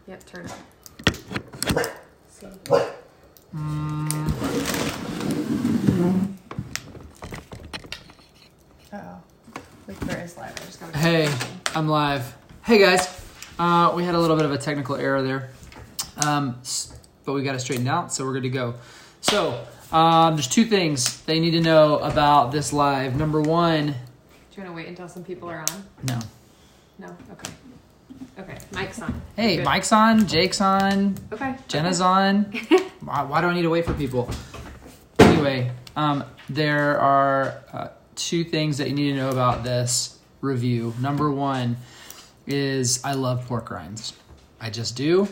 Yep, turn it. See. Uh-oh. Wait, where is live? I just got Hey, I'm live. Hey guys, we had a little bit of a technical error there, but we got it straightened out, so we're good to go. So, there's two things that you need to know about this live. Number one... Do you want to wait until some people are on? No. No? Okay. Okay, Mike's on. Hey, Good. Mike's on, Jake's on, Okay. Jenna's on. Why do I need to wait for people? Anyway, there are two things that you need to know about this review. Number one is I love pork rinds. I just do.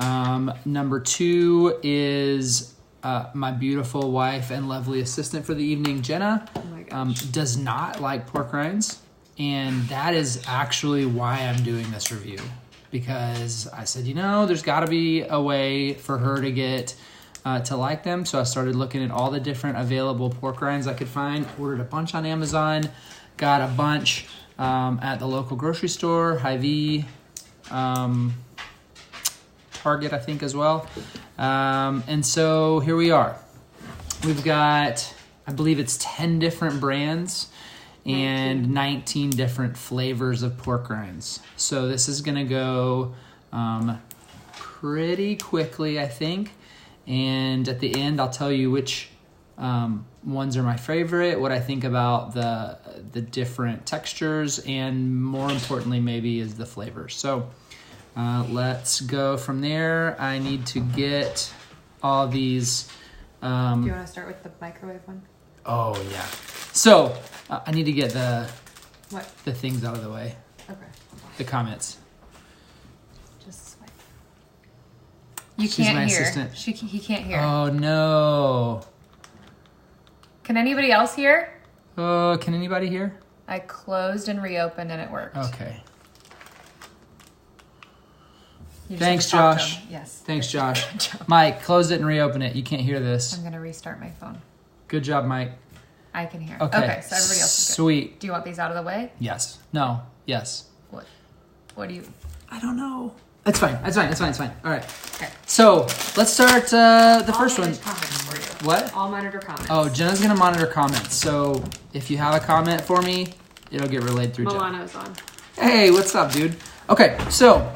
Number two is my beautiful wife and lovely assistant for the evening, Jenna, Oh my gosh. does not like pork rinds. And that is actually why I'm doing this review. Because I said, there's got to be a way for her to get to like them. So I started looking at all the different available pork rinds I could find. Ordered a bunch on Amazon. Got a bunch at the local grocery store, Hy-Vee, Target, I think, as well. And so here we are. We've got, I believe it's 10 different brands and 19 different flavors of pork rinds. So this is going to go pretty quickly, I think. And at the end, I'll tell you which ones are my favorite, what I think about the different textures, and more importantly, maybe, is the flavors. So let's go from there. I need to get all these. Do you want to start with the microwave one? Oh, yeah. So I need to get the things out of the way. Okay. The comments. Just swipe. She's Can't my hear. assistant. He can't hear. Oh, no. Can anybody else hear? Can anybody hear? I closed and reopened and it worked. Okay. You just Thanks, have to talk to Josh. him. Yes. Thanks, Josh. Good job. Mike, close it and reopen it. You can't hear this. I'm going to restart my phone. Good job, Mike. I can hear. Okay. So everybody else is good. Sweet. Do you want these out of the way? Yes. No. Yes. What do you... I don't know. It's fine. It's fine. All right. Okay. So let's start the first one. Comments for you. What? I'll monitor comments. Oh, Jenna's going to monitor comments. So if you have a comment for me, it'll get relayed through Jenna. Milano's on. Hey, what's up, dude? Okay, so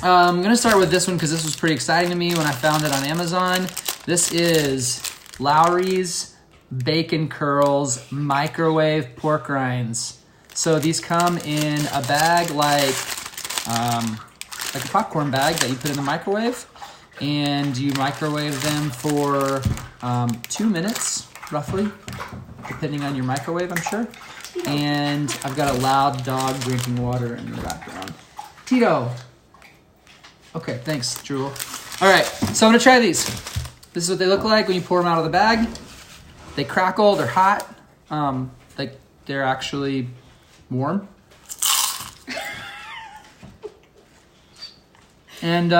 I'm going to start with this one because this was pretty exciting to me when I found it on Amazon. This is Lowery's Bacon Curls Microwave Pork Rinds. So these come in a bag like a popcorn bag that you put in the microwave, and you microwave them for 2 minutes, roughly, depending on your microwave, I'm sure. And I've got a loud dog drinking water in the background. Tito. Okay, thanks, Jewel. All right, so I'm gonna try these. This is what they look like when you pour them out of the bag. They crackle, they're hot. They're actually warm. And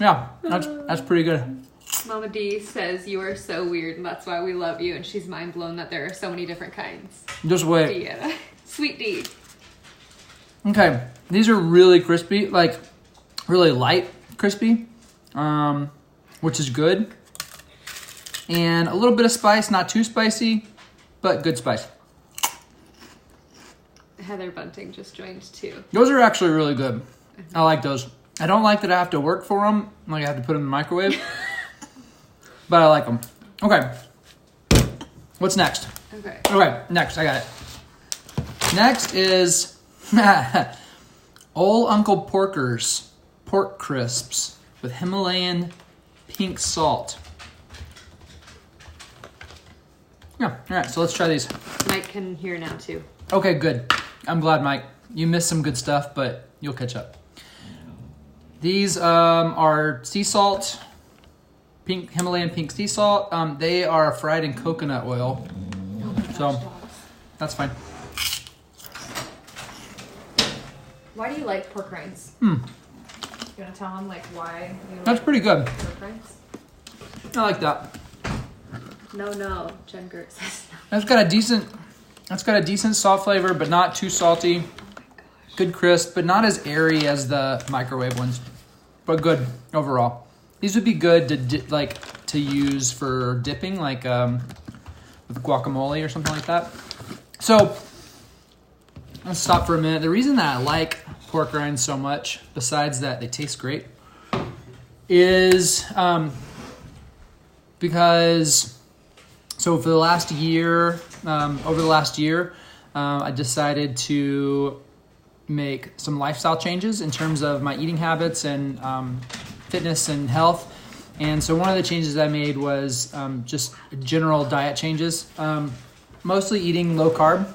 yeah, that's pretty good. Mama D says you are so weird and that's why we love you, and she's mind blown that there are so many different kinds. Just wait. Yeah. Sweet D. Okay, these are really crispy, like really light crispy, which is good. And a little bit of spice, not too spicy, but good spice. Heather Bunting just joined too. Those are actually really good. I like those. I don't like that I have to work for them, like I have to put them in the microwave, but I like them. Okay, what's next? Okay, next, I got it. Next is Old Uncle Porker's pork crisps with Himalayan pink salt. Yeah, all right, so let's try these. Mike can hear now too. Okay, good. I'm glad, Mike. You missed some good stuff, but you'll catch up. These are sea salt, pink Himalayan pink sea salt. They are fried in coconut oil, so that's fine. Why do you like pork rinds? You want to tell them like why you like That's pretty good. pork rinds? I like that. No, Jen Gert says no. That's got a decent salt flavor, but not too salty. Oh my gosh. Good crisp, but not as airy as the microwave ones, but good overall. These would be good to use for dipping, like with guacamole or something like that. So let's stop for a minute. The reason that I like pork rinds so much, besides that they taste great, is because for the last year, over the last year, I decided to make some lifestyle changes in terms of my eating habits and fitness and health. And so one of the changes I made was just general diet changes, mostly eating low carb.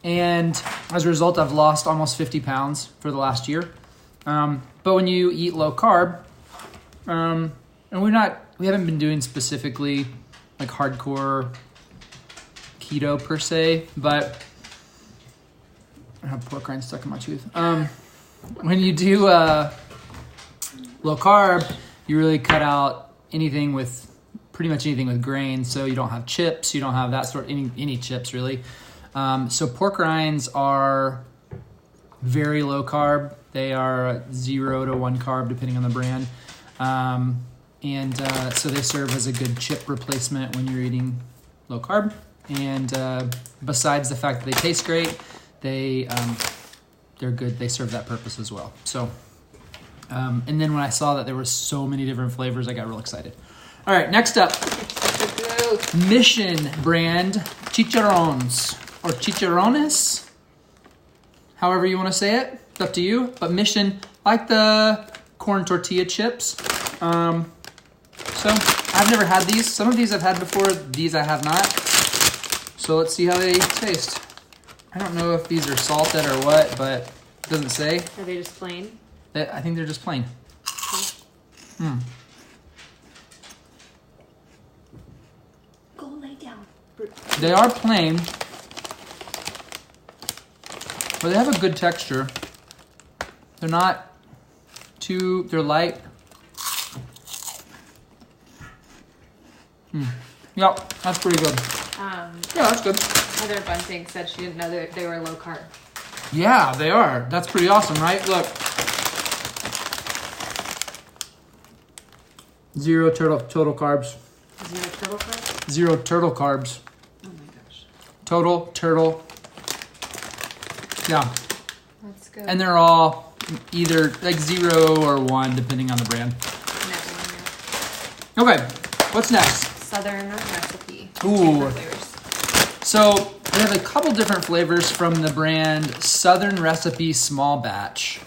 And as a result, I've lost almost 50 pounds for the last year. But when you eat low carb, and we haven't been doing specifically like hardcore keto per se, but I have pork rind stuck in my tooth. When you do low carb, you really cut out pretty much anything with grain. So you don't have chips, you don't have that any chips really. So pork rinds are very low carb. They are 0 to 1 carb depending on the brand. So they serve as a good chip replacement when you're eating low carb. And besides the fact that they taste great, they're good. They serve that purpose as well. So, and then when I saw that there were so many different flavors, I got real excited. All right, next up, Mission brand Chicharones or Chicharonnes, however you want to say it. It's up to you. But Mission, like the corn tortilla chips. So I've never had these. Some of these I've had before. These I have not. So let's see how they taste. I don't know if these are salted or what, but it doesn't say. Are they just plain? I think they're just plain. Okay. Go lay down. They are plain, but they have a good texture. They're not they're light. Yep, that's pretty good. Yeah, that's good. Heather Bunting said she didn't know that they were low carb. Yeah, they are. That's pretty awesome, right? Look. 0 total carbs. 0 turtle carbs? 0 turtle carbs. Oh my gosh. Total turtle. Yeah. That's good. And they're all either like 0 or 1, depending on the brand. Okay, what's next? Southern recipe. Ooh. So they have a couple different flavors from the brand Southern Recipe Small Batch.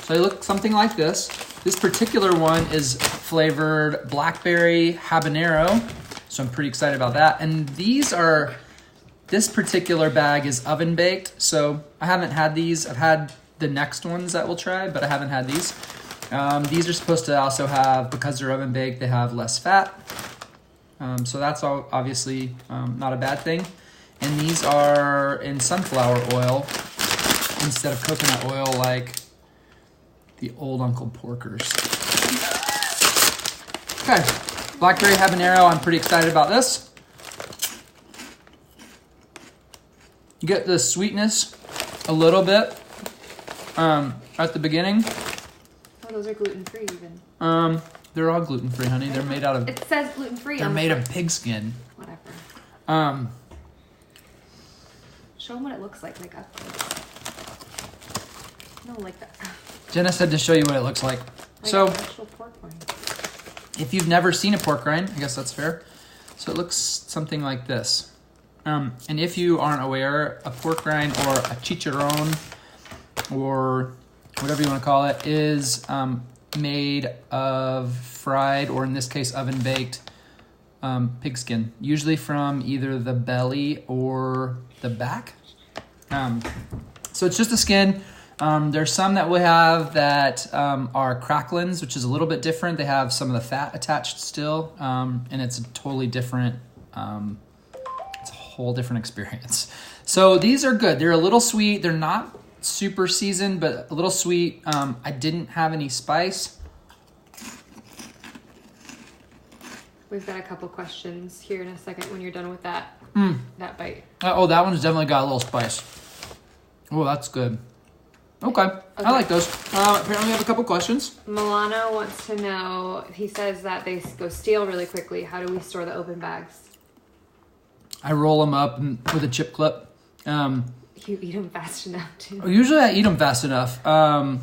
So they look something like this. This particular one is flavored Blackberry Habanero. So I'm pretty excited about that. And this particular bag is oven baked. So I haven't had these. I've had the next ones that we'll try, but I haven't had these. These are supposed to also have, because they're oven baked, they have less fat. So that's obviously not a bad thing. And these are in sunflower oil instead of coconut oil like the old Uncle Porkers. Okay, Blackberry Habanero, I'm pretty excited about this. You get the sweetness a little bit at the beginning. Oh, those are gluten-free even. They're all gluten-free, honey. They're made out of... It says gluten-free. They're made of pig skin. Whatever. Show them what it looks like up close. No, like that. Jenna said to show you what it looks like. So, actual pork rind. If you've never seen a pork rind, I guess that's fair. So it looks something like this. And if you aren't aware, a pork rind or a chicharrone or whatever you want to call it is made of fried, or in this case oven baked, pig skin, usually from either the belly or the back. So it's just the skin. There's some that we have that are cracklins, which is a little bit different. They have some of the fat attached still, and it's a totally different, it's a whole different experience. So these are good. They're a little sweet. They're not super seasoned, but a little sweet. I didn't have any spice. We've got a couple questions here in a second when you're done with that that bite. Oh, that one's definitely got a little spice. Oh, that's good. Okay. I like those. Apparently we have a couple questions. Milano wants to know, he says that they go stale really quickly. How do we store the open bags? I roll them up with a chip clip. You eat them fast enough too. Usually I eat them fast enough. How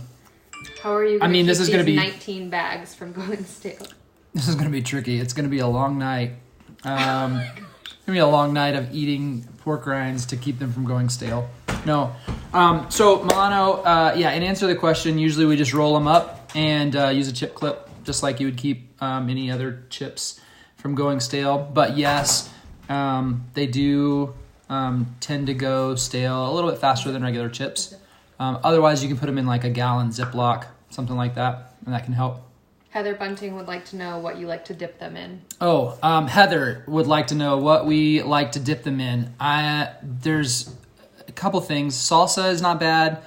are you going to keep this is gonna be 19 bags from going stale? This is going to be tricky. It's going to be a long night. It's going to be a long night of eating pork rinds to keep them from going stale. No. So Milano, in answer to the question, usually we just roll them up and use a chip clip, just like you would keep any other chips from going stale. But yes, they do tend to go stale a little bit faster than regular chips. Otherwise, you can put them in like a gallon Ziploc, something like that, and that can help. Heather Bunting would like to know what you like to dip them in. Heather would like to know what we like to dip them in. There's a couple things. Salsa is not bad.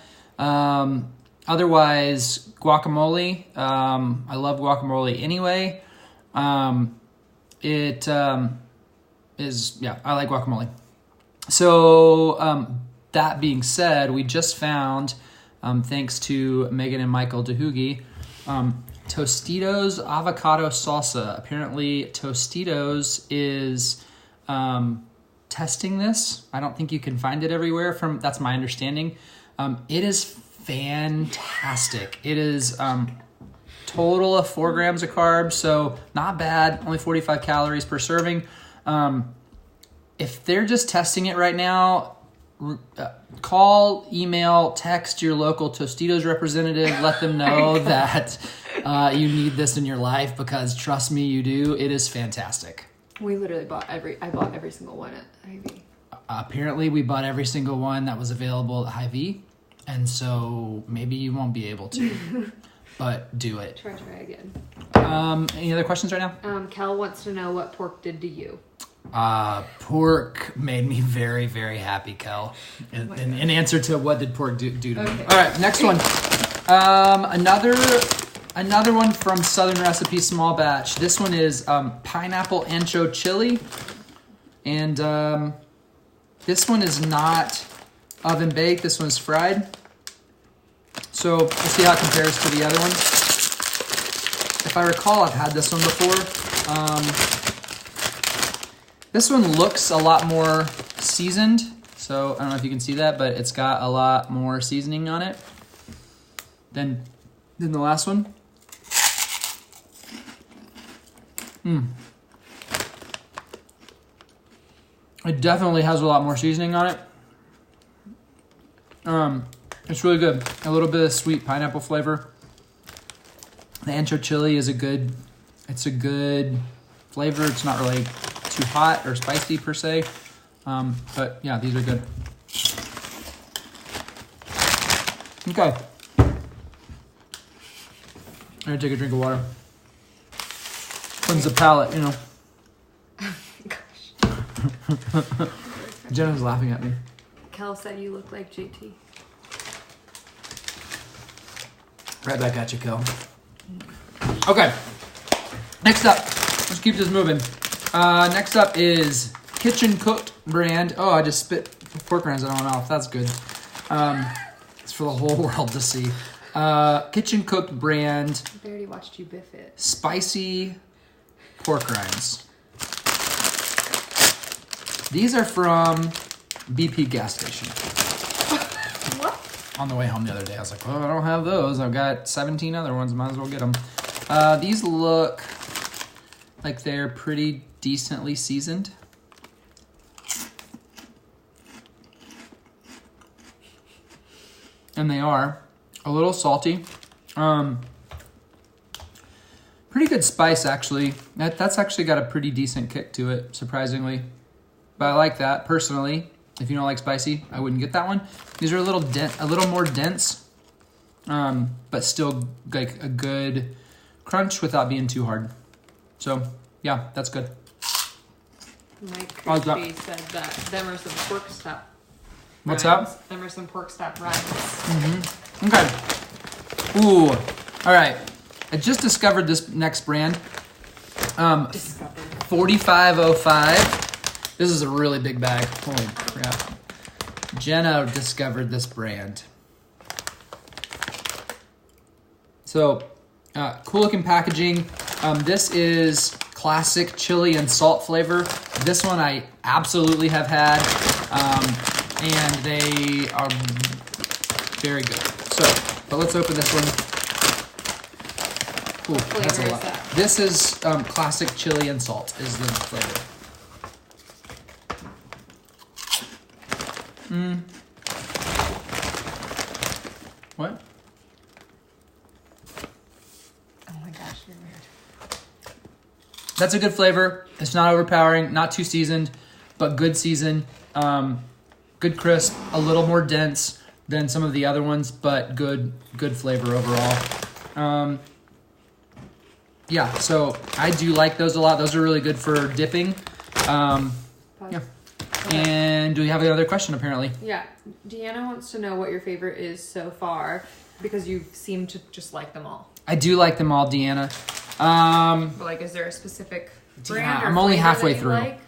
Otherwise, guacamole. I love guacamole anyway. I like guacamole. So, that being said, we just found, thanks to Megan and Michael DeHoogie, Tostitos avocado salsa. Apparently, Tostitos is testing this. I don't think you can find it everywhere. That's my understanding. It is fantastic. It is total of 4 grams of carbs, so not bad. Only 45 calories per serving. If they're just testing it right now, call, email, text your local Tostitos representative. Let them know that you need this in your life, because trust me, you do. It is fantastic. We literally bought I bought every single one at Hy-Vee. Apparently, we bought every single one that was available at Hy-Vee, and so maybe you won't be able to, but do it. Try again. Any other questions right now? Kel wants to know what pork did to you. Pork made me very, very happy, Kel. In answer to what did pork do to me. All right, next one. Another one from Southern Recipe Small Batch. This one is pineapple ancho chili. And this one is not oven baked. This one's fried. So we'll see how it compares to the other ones. If I recall, I've had this one before. This one looks a lot more seasoned. So I don't know if you can see that, but it's got a lot more seasoning on it than the last one. It definitely has a lot more seasoning on it. It's really good. A little bit of sweet pineapple flavor. The ancho chili is a good flavor. It's not really too hot or spicy per se. But yeah, these are good. Okay. I'm gonna take a drink of water. Cleanse the palate, you know. Gosh. Jenna's laughing at me. Kel said you look like JT. Right back at you, Kel. Okay. Next up, let's keep this moving. Next up is Kitchen Cooked brand. Oh, I just spit pork rinds out of my mouth. That's good. It's for the whole world to see. Kitchen Cooked brand. I already watched you biff it. Spicy pork rinds. These are from BP gas station. What? On the way home the other day, I was like, well, I don't have those. I've got 17 other ones. Might as well get them. These look like they're pretty decently seasoned. And they are a little salty. Pretty good spice, actually. That's actually got a pretty decent kick to it, surprisingly. But I like that, personally. If you don't like spicy, I wouldn't get that one. These are a little more dense, but still like a good crunch without being too hard. So, yeah, that's good. Mike Crispy said that them are some pork stop. What's rinds. up? Them are some pork stop rinds. Mm-hmm. Okay. Ooh. All right. I just discovered this next brand. 4505. This is a really big bag. Holy crap. Jenna discovered this brand. So, cool looking packaging. This is classic chili and salt flavor. This one I absolutely have had, and they are very good. So, but let's open this one. Ooh, that's a lot. This is classic chili and salt is the flavor. What? Oh my gosh, you're weird. That's a good flavor. It's not overpowering, not too seasoned, but good season. Good crisp, a little more dense than some of the other ones, but good flavor overall. Yeah, so I do like those a lot. Those are really good for dipping. Yeah. Okay. And do we have another question, apparently? Yeah. Deanna wants to know what your favorite is so far, because you seem to just like them all. I do like them all, Deanna. But like, is there a specific brand or I'm only halfway through. like?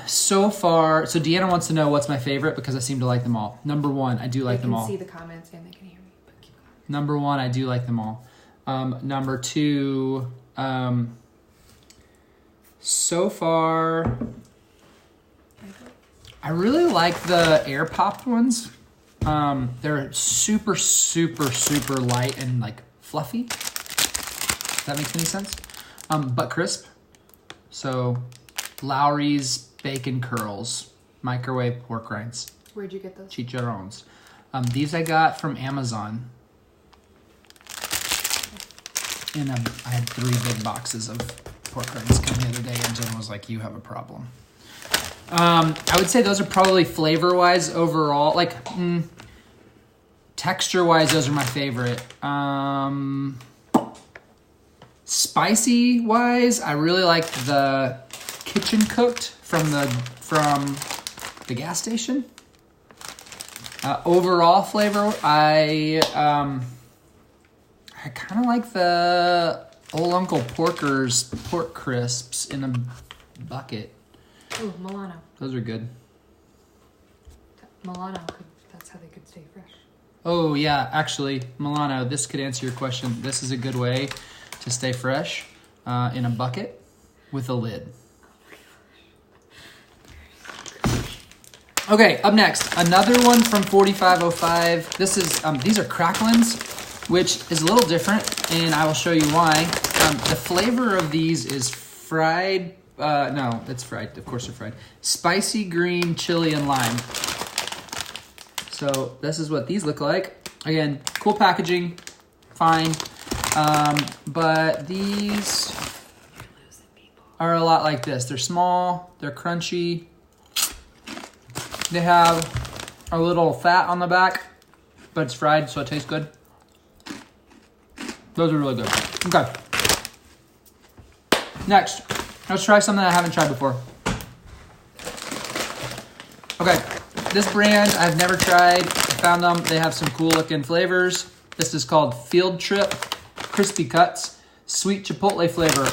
So far, so Deanna wants to know what's my favorite because I seem to like them all. Number one, I do like them all. They can see the comments and they can hear me. But keep going. Number one, I do like them all. Number two, so far, I really like the air popped ones. They're super, super, super light and like fluffy. If that makes any sense. But crisp. So Lowry's bacon curls, microwave pork rinds. Where'd you get those? Chicharones. These I got from Amazon. And I had 3 big boxes of pork rinds come the other day, and Jenna was like, "You have a problem." I would say those are probably flavor-wise overall, like texture-wise, those are my favorite. Spicy-wise, I really like the kitchen cooked from the gas station. Overall flavor, I kind of like the Old Uncle Porker's pork crisps in a bucket. Ooh, Milano. Those are good. Milano, that's how they could stay fresh. Oh, yeah, actually, Milano, this could answer your question. This is a good way to stay fresh in a bucket with a lid. Okay, up next, another one from 4505. This is these are cracklins, which is a little different, and I will show you why. The flavor of these is fried. No, it's fried. Of course, they're fried. Spicy green chili and lime. So this is what these look like. Again, cool packaging, fine. But these are a lot like this. They're small. They're crunchy. They have a little fat on the back, but it's fried, so it tastes good. Those are really good. Okay. Next, let's try something I haven't tried before. Okay, this brand I've never tried. I found them. They have some cool looking flavors. This is called Field Trip Crispy Cuts, sweet Chipotle flavor.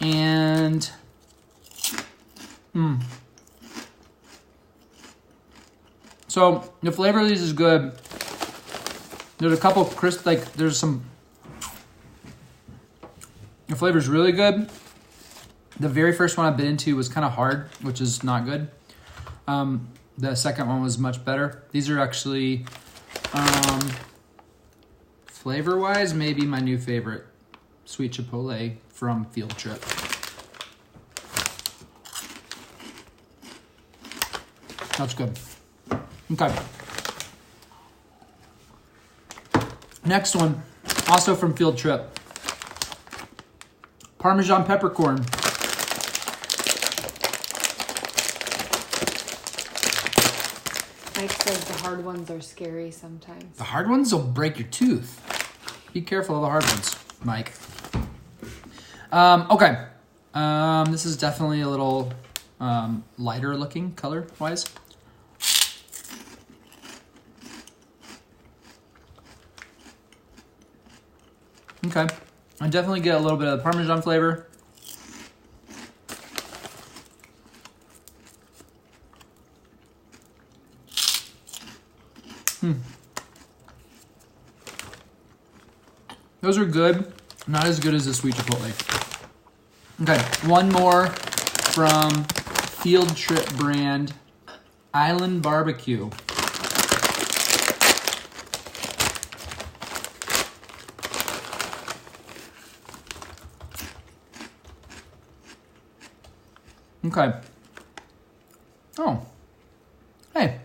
And so the flavor of these is good. There's a couple crisp, like there's some. The flavor's really good. The very first one I bit into was kind of hard, which is not good. The second one was much better. These are actually, flavor-wise, maybe my new favorite. Sweet Chipotle from Field Trip. That's good. Okay. Next one, also from Field Trip. Parmesan peppercorn. Mike says the hard ones are scary sometimes. The hard ones will break your tooth. Be careful of the hard ones, Mike. Okay. This is definitely a little lighter looking color-wise. Okay. I definitely get a little bit of the Parmesan flavor. Those are good. Not as good as the sweet chipotle. Okay, one more from Field Trip brand, Island Barbecue. Okay. Oh. Hey.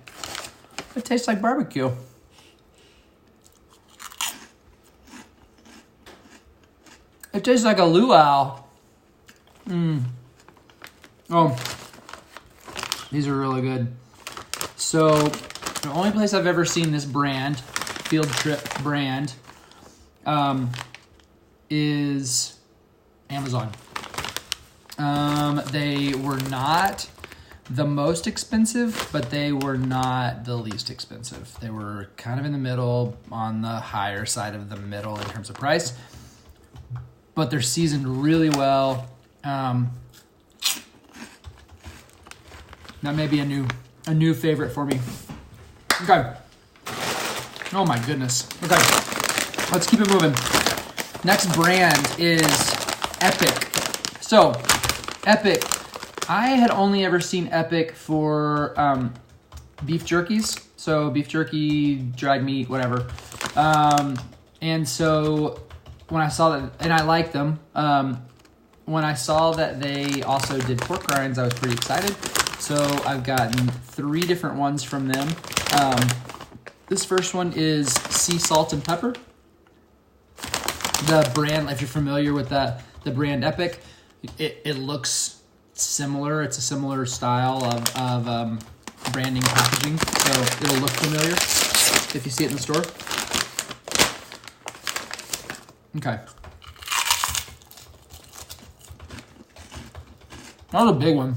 It tastes like barbecue. It tastes like a luau. Oh. These are really good. So, the only place I've ever seen this brand, Field Trip brand, is Amazon. They were not the most expensive, but they were not the least expensive. They were kind of in the middle, on the higher side of the middle in terms of price, but they're seasoned really well. That may be a new favorite for me. Okay. Oh my goodness. Okay. Let's keep it moving. Next brand is Epic. So, Epic. I had only ever seen Epic for beef jerkies. So beef jerky, dried meat, whatever. And so when I saw that, and I like them, when I saw that they also did pork rinds, I was pretty excited. So I've gotten 3 different ones from them. This first one is sea salt and pepper. The brand, if you're familiar with the brand Epic, it looks similar. It's a similar style of branding packaging, so it'll look familiar if you see it in the store. Okay. That was a big one.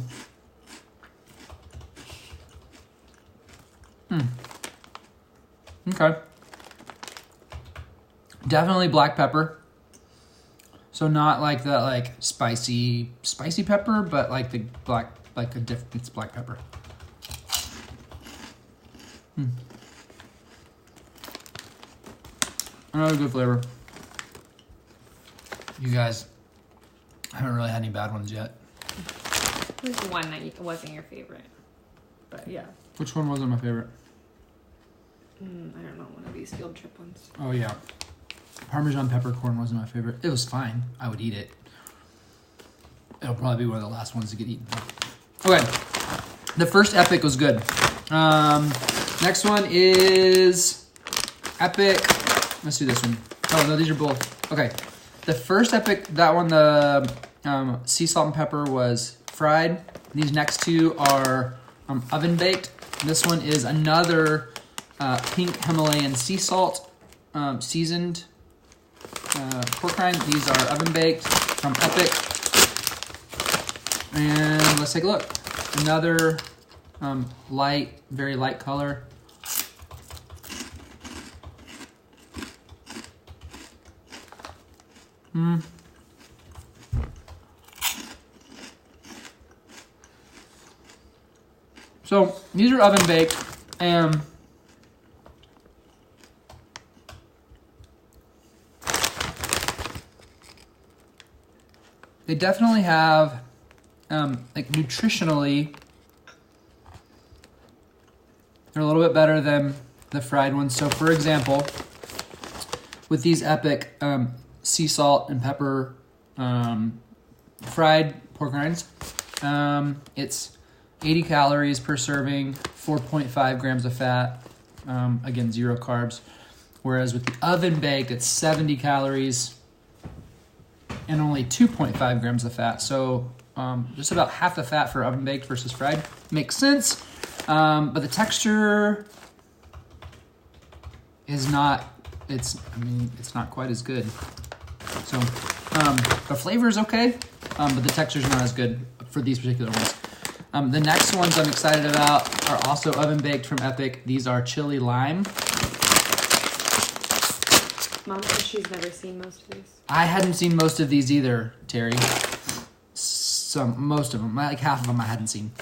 Okay. Definitely black pepper. So not like that spicy pepper, but like the black, it's black pepper. Another good flavor. You guys haven't really had any bad ones yet. There's one that wasn't your favorite, but yeah. Which one wasn't my favorite? I don't know, one of these Field Trip ones. Oh yeah. Parmesan peppercorn wasn't my favorite. It was fine. I would eat it. It'll probably be one of the last ones to get eaten. Okay. The first Epic was good. Next one is Epic. Let's do this one. Oh, no, these are both. Okay. The first Epic, that one, the sea salt and pepper was fried. These next 2 are oven baked. This one is another pink Himalayan sea salt seasoned pork rind. These are oven baked from Epic. And let's take a look. Another light, very light color. So these are oven baked, and they definitely have, nutritionally, they're a little bit better than the fried ones. So for example, with these Epic sea salt and pepper fried pork rinds, it's 80 calories per serving, 4.5 grams of fat, again, 0 carbs. Whereas with the oven baked, it's 70 calories and only 2.5 grams of fat. So just about half the fat for oven baked versus fried. Makes sense. But the texture is not, it's not quite as good. So the flavor is okay, but the texture is not as good for these particular ones. The next ones I'm excited about are also oven baked from Epic. These are chili lime. Mom says she's never seen most of these. I hadn't seen most of these either, Terry. most of them, like half of them I hadn't seen.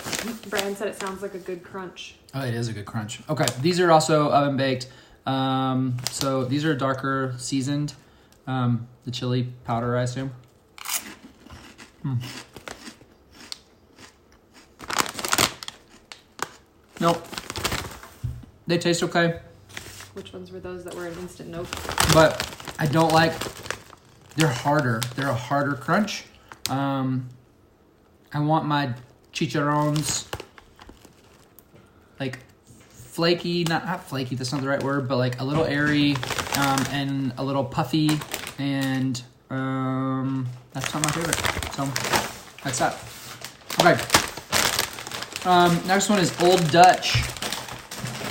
Brian said it sounds like a good crunch. Oh, it is a good crunch. Okay, these are also oven baked. So these are darker seasoned. The chili powder, I assume. Nope. They taste okay. Which ones were those that were an instant nope? But I don't like, they're harder. They're a harder crunch. I want my chicharrones like flaky, not flaky, that's not the right word, but like a little airy, and a little puffy, and that's not my favorite. So that's that. Okay. Next one is Old Dutch.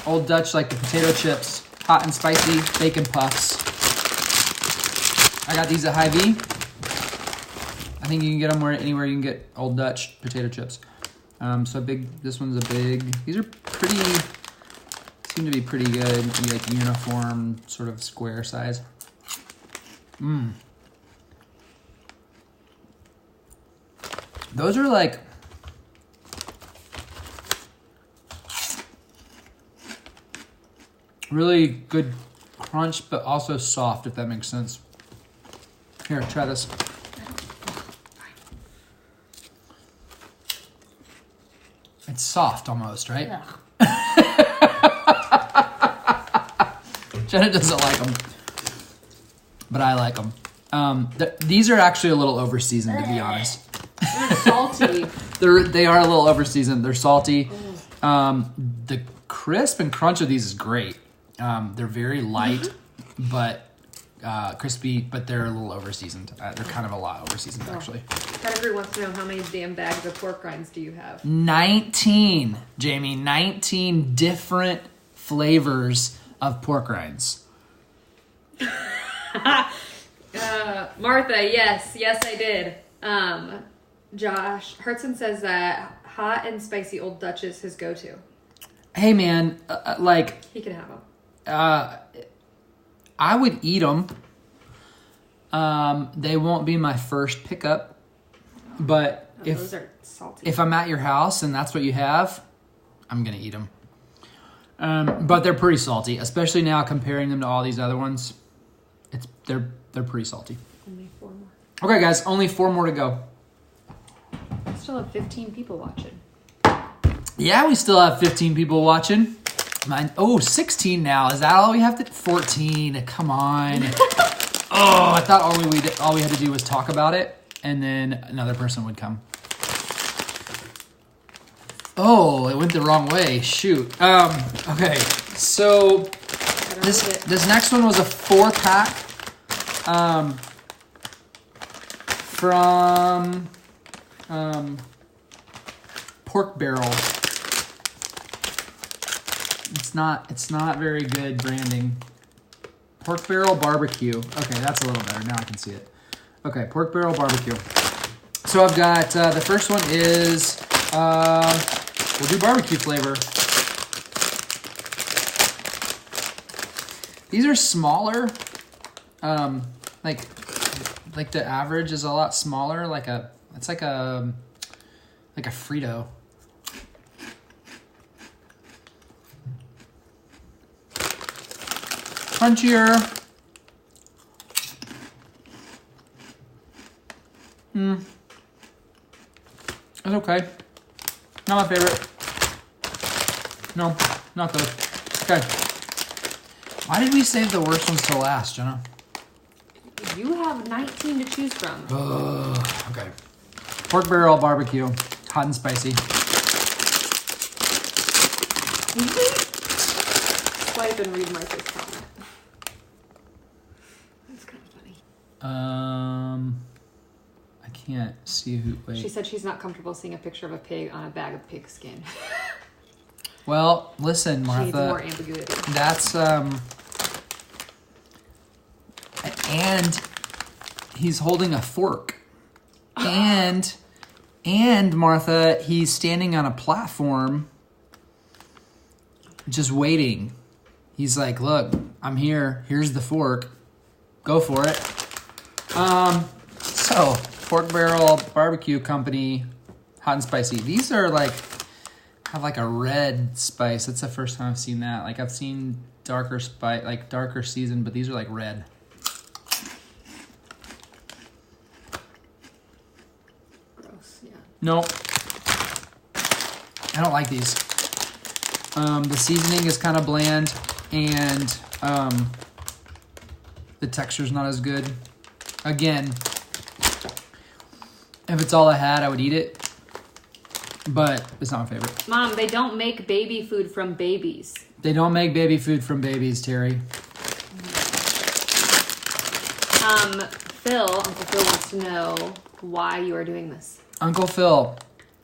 Old Dutch, like the potato chips, hot and spicy bacon puffs. I got these at Hy-Vee. I think you can get them anywhere you can get Old Dutch potato chips. So this one's a big, these are seem to be pretty good, like uniform, sort of square size. Those are like, really good crunch, but also soft, if that makes sense. Here, try this. It's soft almost, right? Yeah. Jenna doesn't like them, but I like them. These are actually a little over-seasoned, to be honest. They're salty. They are a little over-seasoned. They're salty. The crisp and crunch of these is great. They're very light, but crispy, but they're a little over-seasoned. They're kind of a lot over-seasoned, actually. Category wants to know how many damn bags of pork rinds do you have? 19, Jamie. 19 different flavors of pork rinds. Martha, yes, I did. Josh Hertzen says that hot and spicy Old Dutch is his go-to. Hey, man, like... He can have them. I would eat them. They won't be my first pickup, but those are salty. If I'm at your house and that's what you have, I'm gonna eat them. But they're pretty salty, especially now comparing them to all these other ones. They're pretty salty. Only 4 more. Okay, guys, only 4 more to go. I still have 15 people watching. Yeah, we still have 15 people watching. 16 now. Is that all we have to? 14. Come on. I thought all we had to do was talk about it, and then another person would come. Oh, it went the wrong way. Shoot. Okay. So this next one was a 4-pack from Pork Barrel. It's not very good branding. Pork Barrel Bbq. Okay, that's a little better. Now I can see it. Okay, Pork Barrel Bbq. So I've got, the first one is, we'll do barbecue flavor. These are smaller. Like the average is a lot smaller. It's like a Frito. Crunchier. It's okay. Not my favorite. No, not good. Okay. Why did we save the worst ones to last, Jenna? You have 19 to choose from. Okay. Pork Barrel Bbq. Hot and spicy. Swipe and read Martha's comment. That's kind of funny. I can't see who. Wait. She said she's not comfortable seeing a picture of a pig on a bag of pig skin. Well, listen, Martha. She needs more ambiguity. That's and he's holding a fork, and Martha, he's standing on a platform, just waiting. He's like, "Look, I'm here. Here's the fork. Go for it." So Pork Barrel Barbecue Company hot and spicy. These are like, have like a red spice. That's the first time I've seen that. Like I've seen darker spice, like darker seasoned, but these are like red. Gross, yeah. No, I don't like these. The seasoning is kind of bland, and the texture's not as good. Again, if it's all I had, I would eat it. But it's not my favorite. Mom, they don't make baby food from babies. They don't make baby food from babies, Terry. Uncle Phil wants to know why you are doing this. Uncle Phil,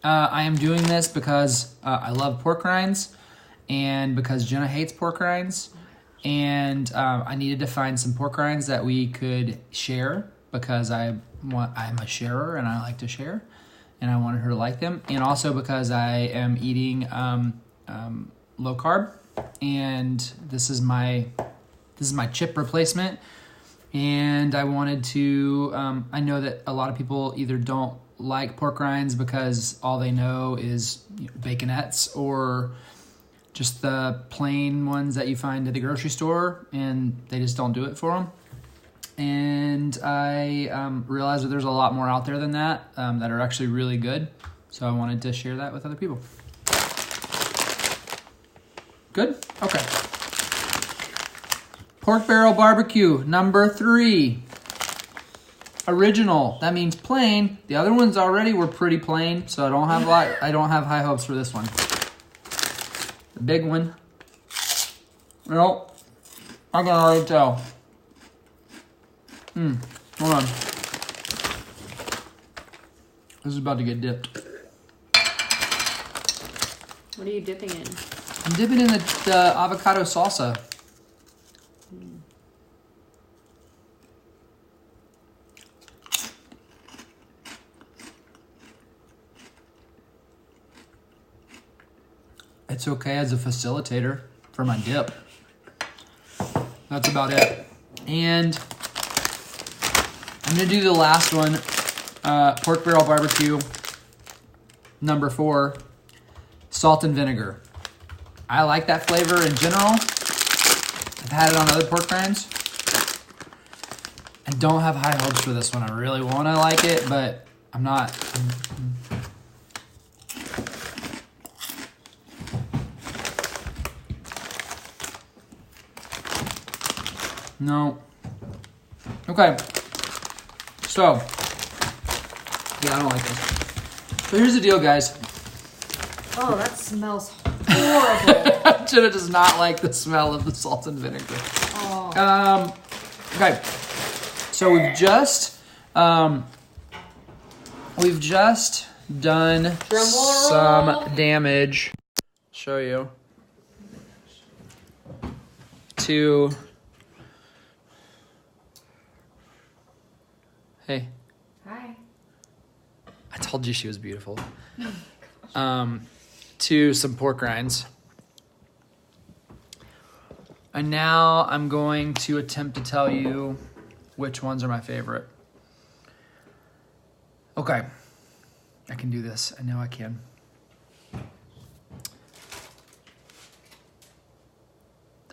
I am doing this because I love pork rinds, and because Jenna hates pork rinds, and I needed to find some pork rinds that we could share because I'm a sharer and I like to share. And I wanted her to like them, and also because I am eating low carb, and this is my chip replacement. And I wanted to. I know that a lot of people either don't like pork rinds because all they know is baconettes or just the plain ones that you find at the grocery store, and they just don't do it for them. And I realized that there's a lot more out there than that that are actually really good. So I wanted to share that with other people. Good? Okay. Pork Barrel Barbecue, number 3. Original. That means plain. The other ones already were pretty plain, so I don't have high hopes for this one. The big one. No, I can already tell. Hold on. This is about to get dipped. What are you dipping in? I'm dipping in the avocado salsa. It's okay as a facilitator for my dip. That's about it. And I'm going to do the last one, Pork Barrel Barbecue, number 4, salt and vinegar. I like that flavor in general. I've had it on other pork rinds. I don't have high hopes for this one. I really want to like it, but I'm not. No. Okay. So, yeah, I don't like this. So here's the deal, guys. Oh, that smells horrible. Jenna does not like the smell of the salt and vinegar. Oh. Okay. So we've just done some damage. Show you to. Hey. Hi. I told you she was beautiful. To some pork rinds. And now I'm going to attempt to tell you which ones are my favorite. Okay. I can do this. I know I can.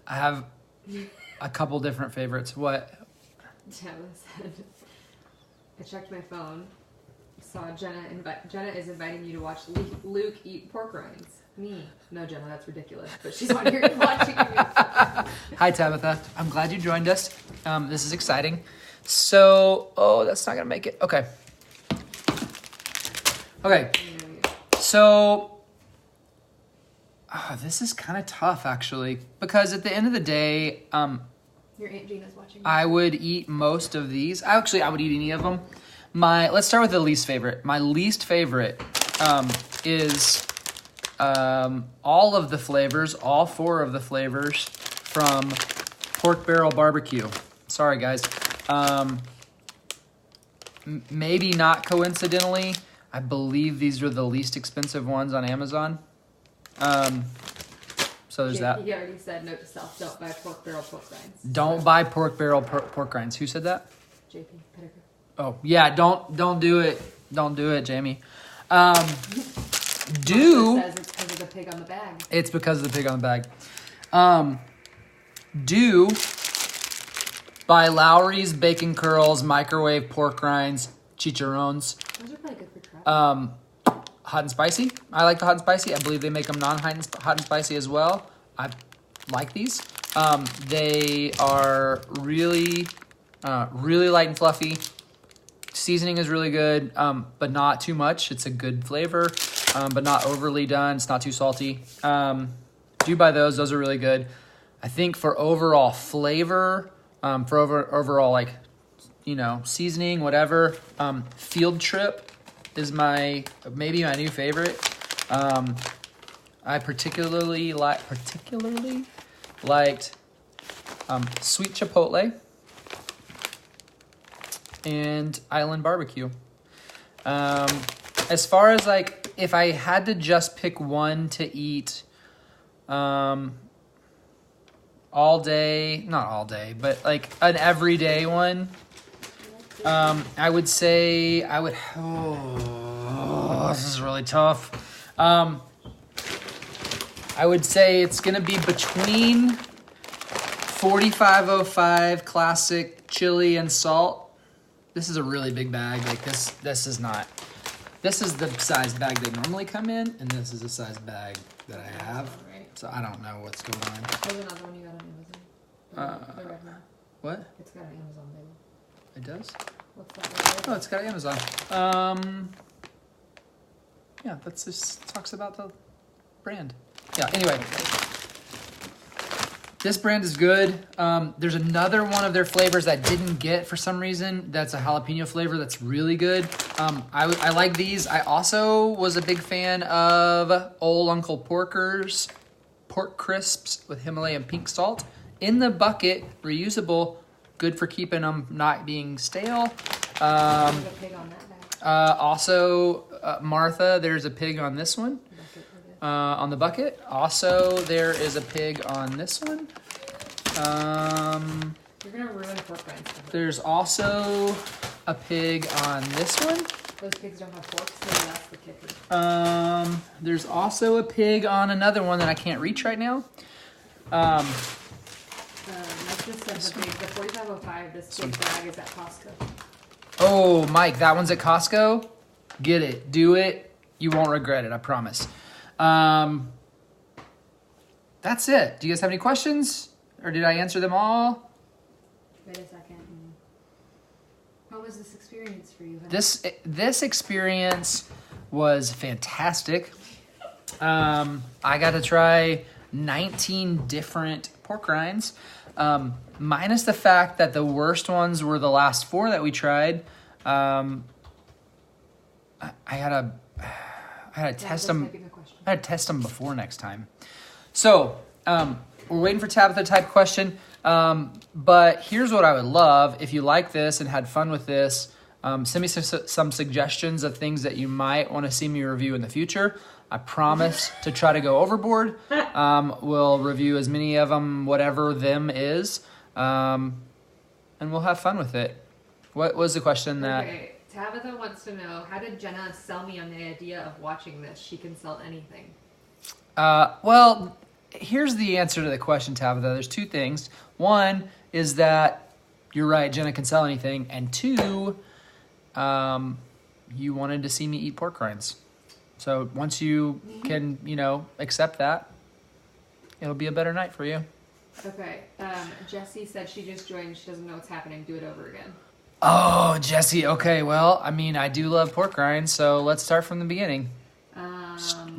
I have a couple different favorites. What? Jenna said, I checked my phone, saw Jenna is inviting you to watch Luke eat pork rinds. Me. No, Jenna, that's ridiculous. But she's on here watching me. Hi, Tabitha. I'm glad you joined us. This is exciting. So, that's not going to make it. Okay. So, this is kind of tough, actually. Because at the end of the day, your Aunt Gina's watching. I would eat most of these. Actually, I would eat any of them. Let's start with the least favorite. My least favorite is all of the flavors, all 4 of the flavors from Pork Barrel Barbecue. Sorry, guys. Maybe not coincidentally, I believe these are the least expensive ones on Amazon. So there's that. He already said, note to self, don't buy Pork Barrel pork rinds. Don't buy Pork Barrel pork rinds. Who said that? JP Pettigrew. Oh yeah, don't do it. Don't do it, Jamie. It says it's because of the pig on the bag. It's because of the pig on the bag. Do buy Lowry's bacon curls, microwave pork rinds, chicharrones. Those are probably good for travel. Hot and spicy. I like the hot and spicy. I believe they make them non-hot and spicy as well. I like these. They are really light and fluffy. Seasoning is really good, but not too much. It's a good flavor, but not overly done. It's not too salty. Do buy those. Those are really good. I think for overall flavor, overall like, seasoning, whatever, Field Trip is maybe my new favorite. I particularly liked Sweet Chipotle and Island Barbecue. As far as like, if I had to just pick one to eat, all day, not all day, but like an everyday one, I would say this is really tough. I would say it's going to be between 4505 classic chili and salt. This is a really big bag. Like this is not. This is the size bag they normally come in, and this is the size bag that I have. So I don't know what's going on. There's another one you got on Amazon. The red one. What? It's got an Amazon label. It does? What's that label? Oh, it's got Amazon. Yeah, that just talks about the brand. Yeah, anyway. This brand is good. There's another one of their flavors that I didn't get for some reason. That's a jalapeno flavor that's really good. I like these. I also was a big fan of Old Uncle Porker's pork crisps with Himalayan pink salt. In the bucket, reusable, good for keeping them not being stale. There's a pig on that bag. Also, Martha, there's a pig on this one. On the bucket. Also, there is a pig on this one. You're gonna ruin pork rinds. There's also a pig on this one. Those pigs don't have forks, so that's the kicker. There's also a pig on another one that I can't reach right now. That's just the 4505. This big bag is at Costco. Oh, Mike, that one's at Costco. Get it. Do it. You won't regret it. I promise. That's it. Do you guys have any questions? Or did I answer them all? Wait a second. How was this experience for you? This experience was fantastic. I got to try 19 different pork rinds, minus the fact that the worst ones were the last 4 that we tried. I had to test them. I had to test them before next time. So we're waiting for Tabitha to type a question. But here's what I would love. If you like this and had fun with this, send me some suggestions of things that you might want to see me review in the future. I promise to try to go overboard. We'll review as many of them, whatever them is, and we'll have fun with it. What was the question that... Okay, Tabitha wants to know, how did Jenna sell me on the idea of watching this? She can sell anything. Well, here's the answer to the question, Tabitha. There's 2 things. One is that you're right, Jenna can sell anything. And 2, you wanted to see me eat pork rinds. So once you can, accept that, it'll be a better night for you. Okay. Jessie said she just joined. She doesn't know what's happening. Do it over again. Oh, Jessie. Okay, well, I do love pork rinds, so let's start from the beginning.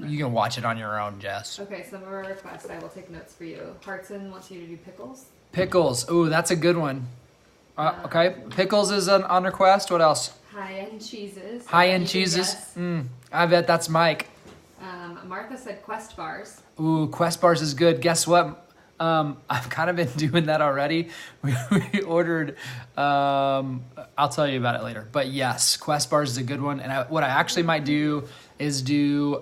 You can watch it on your own, Jess. Okay, some of our requests. I will take notes for you. Hartson wants you to do pickles. Pickles. Ooh, that's a good one. Okay, pickles is on request. What else? High-end cheeses. High-end cheeses. I bet that's Mike. Martha said Quest bars. Ooh, Quest bars is good. Guess what? I've kind of been doing that already. We ordered, I'll tell you about it later. But yes, Quest bars is a good one. And what I actually might do is do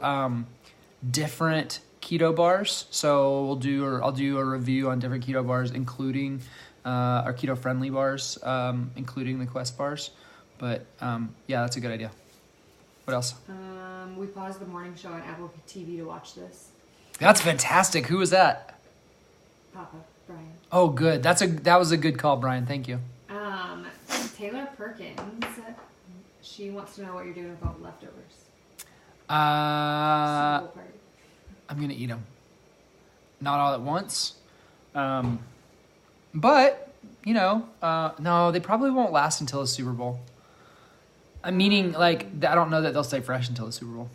different keto bars. So I'll do a review on different keto bars, including our keto-friendly bars, including the Quest bars. But yeah, that's a good idea. What else? We paused the morning show on Apple TV to watch this. That's fantastic. Who was that? Papa, Brian. Oh, good. That was a good call, Brian. Thank you. Taylor Perkins, she wants to know what you're doing with all the leftovers. I'm going to eat them. Not all at once. But, you know, no, they probably won't last until the Super Bowl. Meaning, like, I don't know that they'll stay fresh until the Super Bowl.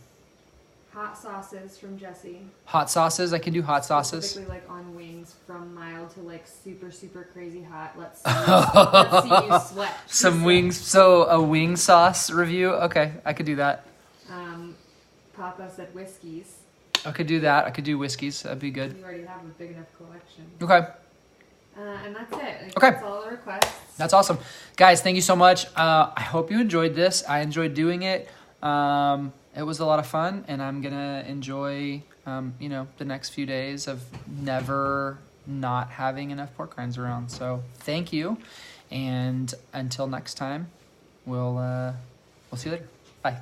Hot sauces from Jesse. Hot sauces? I can do hot sauces. Specifically, like, on wings, from mild to, like, super, super crazy hot. Let's see you sweat. Some wings. So, a wing sauce review? Okay, I could do that. Papa said whiskeys. I could do that. I could do whiskeys. That'd be good. You already have a big enough collection. Okay. And that's it. Like, Okay. That's all the requests. That's awesome. Guys, thank you so much. I hope you enjoyed this. I enjoyed doing it. It was a lot of fun, and I'm going to enjoy, you know, the next few days of never not having enough pork rinds around. So thank you. And until next time, we'll see you later. Bye.